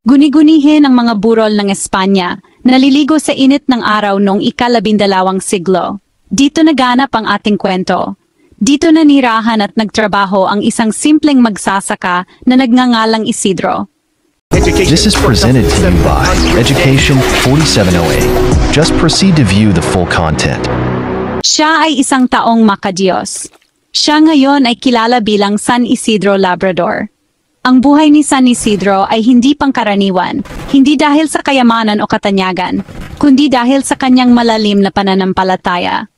Guni-gunihin ang mga burol ng Espanya, naliligo sa init ng araw noong ika-12 siglo. Dito naganap ang ating kwento. Dito nanirahan at nagtrabaho ang isang simpleng magsasaka na nagngangalang Isidro. This is presented to you by Education 4708. Just proceed to view the full content. Siya ay isang taong makadiyos. Siya ngayon ay kilala bilang San Isidro Labrador. Ang buhay ni San Isidro ay hindi pangkaraniwan, hindi dahil sa kayamanan o katanyagan, kundi dahil sa kanyang malalim na pananampalataya.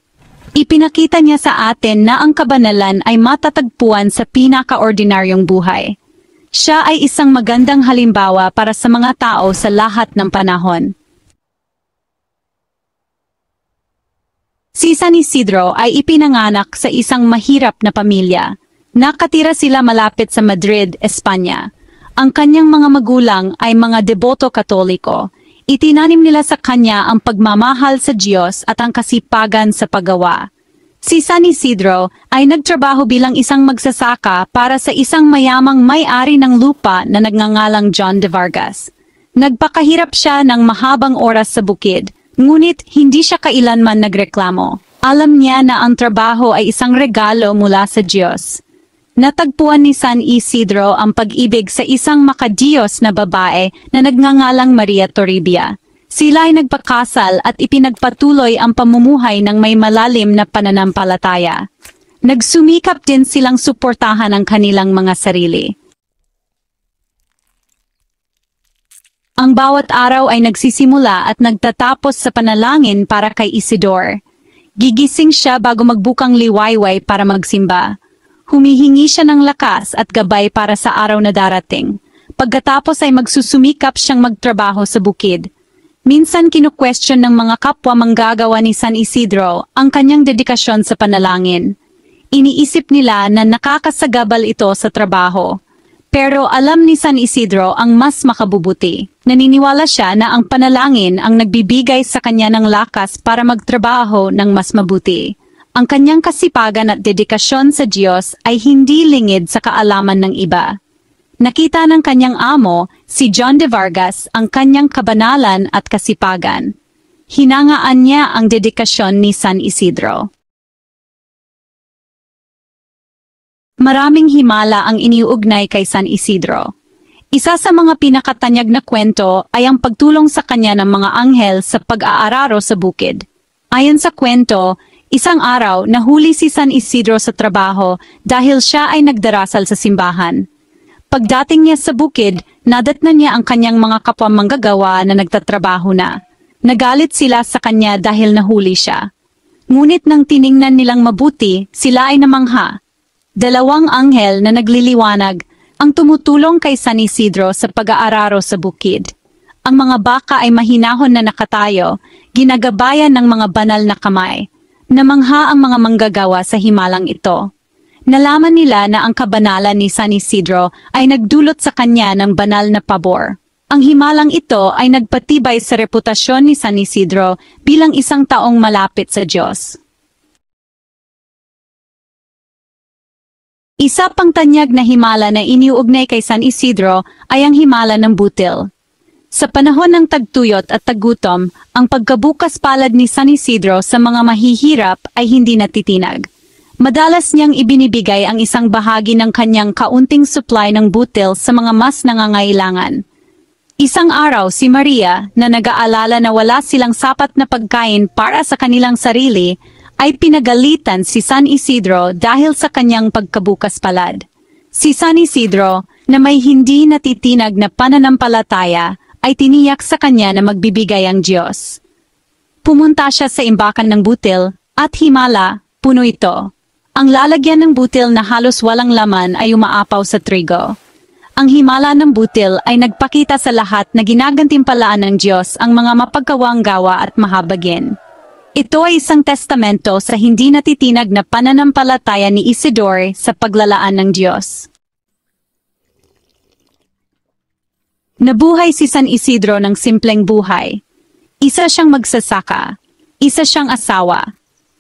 Ipinakita niya sa atin na ang kabanalan ay matatagpuan sa pinaka-ordinaryong buhay. Siya ay isang magandang halimbawa para sa mga tao sa lahat ng panahon. Si San Isidro ay ipinanganak sa isang mahirap na pamilya. Nakatira sila malapit sa Madrid, Espanya. Ang kanyang mga magulang ay mga deboto Katoliko. Itinanim nila sa kanya ang pagmamahal sa Diyos at ang kasipagan sa paggawa. Si San Isidro ay nagtrabaho bilang isang magsasaka para sa isang mayamang may-ari ng lupa na nagngangalang John de Vargas. Nagpakahirap siya ng mahabang oras sa bukid, ngunit hindi siya kailanman nagreklamo. Alam niya na ang trabaho ay isang regalo mula sa Diyos. Natagpuan ni San Isidro ang pag-ibig sa isang makadiyos na babae na nagngangalang Maria Toribia. Sila ay nagpakasal at ipinagpatuloy ang pamumuhay ng may malalim na pananampalataya. Nagsumikap din silang suportahan ang kanilang mga sarili. Ang bawat araw ay nagsisimula at nagtatapos sa panalangin para kay Isidor. Gigising siya bago magbukang liwayway para magsimba. Humihingi siya ng lakas at gabay para sa araw na darating. Pagkatapos ay magsusumikap siyang magtrabaho sa bukid. Minsan kinu-question ng mga kapwa manggagawa ni San Isidro ang kanyang dedikasyon sa panalangin. Iniisip nila na nakakasagabal ito sa trabaho. Pero alam ni San Isidro ang mas makabubuti. Naniniwala siya na ang panalangin ang nagbibigay sa kanya ng lakas para magtrabaho ng mas mabuti. Ang kanyang kasipagan at dedikasyon sa Diyos ay hindi lingid sa kaalaman ng iba. Nakita ng kanyang amo, si John de Vargas, ang kanyang kabanalan at kasipagan. Hinangaan niya ang dedikasyon ni San Isidro. Maraming himala ang iniuugnay kay San Isidro. Isa sa mga pinakatanyag na kwento ay ang pagtulong sa kanya ng mga anghel sa pag-aararo sa bukid. Ayon sa kwento, isang araw nahuli si San Isidro sa trabaho dahil siya ay nagdarasal sa simbahan. Pagdating niya sa bukid, nadatnan niya ang kanyang mga kapwa manggagawa na nagtatrabaho na. Nagalit sila sa kanya dahil nahuli siya. Ngunit nang tiningnan nilang mabuti, sila ay namangha. Dalawang anghel na nagliliwanag ang tumutulong kay San Isidro sa pag-aararo sa bukid. Ang mga baka ay mahinahon na nakatayo, ginagabayan ng mga banal na kamay. Namangha ang mga manggagawa sa himalang ito. Nalaman nila na ang kabanalan ni San Isidro ay nagdulot sa kanya ng banal na pabor. Ang himalang ito ay nagpatibay sa reputasyon ni San Isidro bilang isang taong malapit sa Diyos. Isa pang tanyag na himala na iniuugnay kay San Isidro ay ang himala ng butil. Sa panahon ng tagtuyot at taggutom, ang pagkabukas palad ni San Isidro sa mga mahihirap ay hindi natitinag. Madalas niyang ibinibigay ang isang bahagi ng kanyang kaunting supply ng butil sa mga mas nangangailangan. Isang araw si Maria, na nag-aalala na wala silang sapat na pagkain para sa kanilang sarili, ay pinagalitan si San Isidro dahil sa kanyang pagkabukas palad. Si San Isidro, na may hindi natitinag na pananampalataya, ay tiniyak sa kanya na magbibigay ang Diyos. Pumunta siya sa imbakan ng butil, at himala, puno ito. Ang lalagyan ng butil na halos walang laman ay umaapaw sa trigo. Ang himala ng butil ay nagpakita sa lahat na ginagantimpalaan ng Diyos ang mga mapagkawang gawa at mahabagin. Ito ay isang testamento sa hindi natitinag na pananampalataya ni Isidore sa paglalaan ng Diyos. Nabuhay si San Isidro ng simpleng buhay. Isa siyang magsasaka. Isa siyang asawa.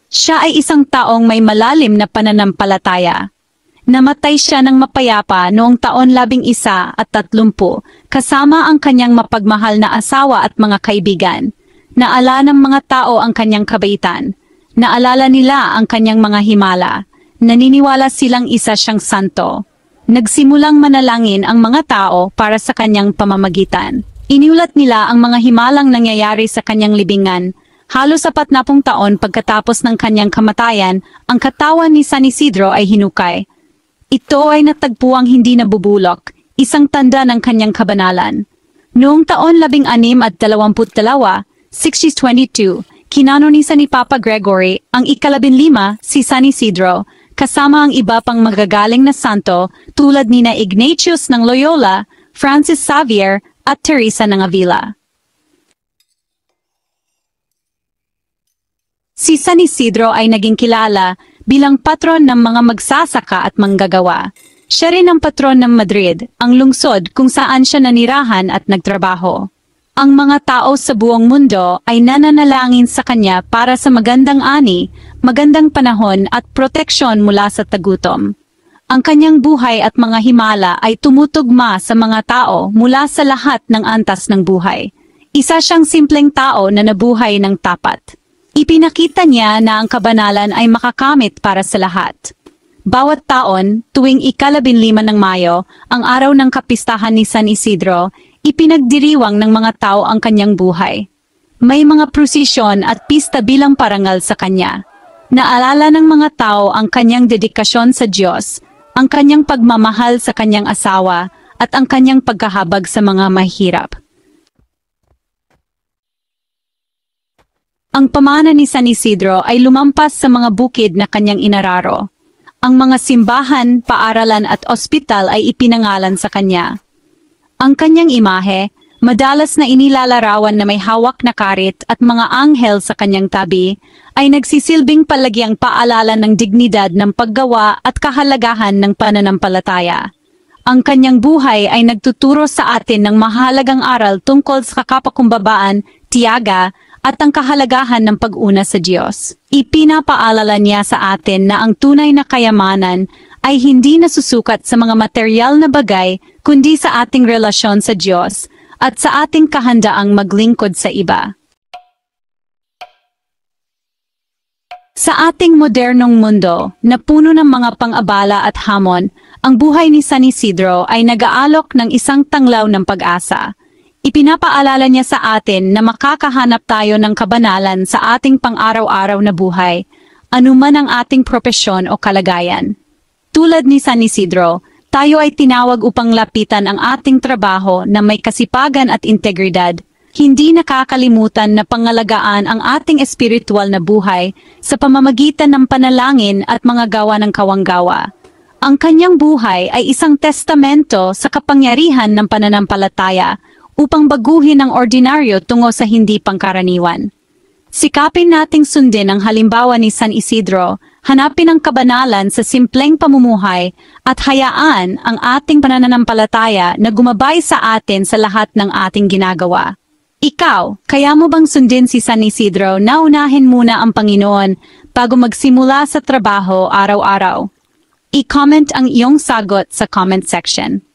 Siya ay isang taong may malalim na pananampalataya. Namatay siya ng mapayapa noong taon 1130 kasama ang kanyang mapagmahal na asawa at mga kaibigan. Naala ng mga tao ang kanyang kabaitan. Naalala nila ang kanyang mga himala. Naniniwala silang isa siyang santo. Nagsimulang manalangin ang mga tao para sa kanyang pamamagitan. Iniulat nila ang mga himalang nangyayari sa kanyang libingan. Halos 40 taon pagkatapos ng kanyang kamatayan, ang katawan ni San Isidro ay hinukay. Ito ay natagpuang hindi nabubulok, isang tanda ng kanyang kabanalan. Noong taon 1622, 1622, kinanonisan ni Papa Gregory ang ika-15 si San Isidro, kasama ang iba pang magagaling na santo tulad nina Ignatius ng Loyola, Francis Xavier at Teresa ng Avila. Si San Isidro ay naging kilala bilang patron ng mga magsasaka at manggagawa. Siya rin ang patron ng Madrid, ang lungsod kung saan siya nanirahan at nagtrabaho. Ang mga tao sa buong mundo ay nananalangin sa kanya para sa magandang ani, magandang panahon at proteksyon mula sa tagutom. Ang kanyang buhay at mga himala ay tumutugma sa mga tao mula sa lahat ng antas ng buhay. Isa siyang simpleng tao na nabuhay ng tapat. Ipinakita niya na ang kabanalan ay makakamit para sa lahat. Bawat taon, tuwing ika-15 ng Mayo, ang araw ng kapistahan ni San Isidro, ipinagdiriwang ng mga tao ang kanyang buhay. May mga prosesyon at pista bilang parangal sa kanya. Naalala ng mga tao ang kanyang dedikasyon sa Diyos, ang kanyang pagmamahal sa kanyang asawa, at ang kanyang pagkahabag sa mga mahirap. Ang pamana ni San Isidro ay lumampas sa mga bukid na kanyang inararo. Ang mga simbahan, paaralan at ospital ay ipinangalan sa kanya. Ang kanyang imahe, madalas na inilalarawan na may hawak na karit at mga anghel sa kanyang tabi, ay nagsisilbing palagyang paalala ng dignidad ng paggawa at kahalagahan ng pananampalataya. Ang kanyang buhay ay nagtuturo sa atin ng mahalagang aral tungkol sa kapakumbabaan, tiyaga, at ang kahalagahan ng pag-una sa Diyos. Ipinapaalala niya sa atin na ang tunay na kayamanan ay hindi nasusukat sa mga materyal na bagay, kundi sa ating relasyon sa Diyos at sa ating kahandaang maglingkod sa iba. Sa ating modernong mundo, na puno ng mga pang-abala at hamon, ang buhay ni San Isidro ay nag-aalok ng isang tanglaw ng pag-asa. Ipinapaalala niya sa atin na makakahanap tayo ng kabanalan sa ating pang-araw-araw na buhay, anuman ang ating propesyon o kalagayan. Tulad ni San Isidro, tayo ay tinawag upang lapitan ang ating trabaho na may kasipagan at integridad, hindi nakakalimutan na pangalagaan ang ating espiritual na buhay sa pamamagitan ng panalangin at mga gawa ng kawanggawa. Ang kanyang buhay ay isang testamento sa kapangyarihan ng pananampalataya upang baguhin ang ordinaryo tungo sa hindi pangkaraniwan. Sikapin nating sundin ang halimbawa ni San Isidro, hanapin ang kabanalan sa simpleng pamumuhay at hayaan ang ating pananampalataya na gumabay sa atin sa lahat ng ating ginagawa. Ikaw, kaya mo bang sundin si San Isidro na unahin muna ang Panginoon bago magsimula sa trabaho araw-araw? I-comment ang iyong sagot sa comment section.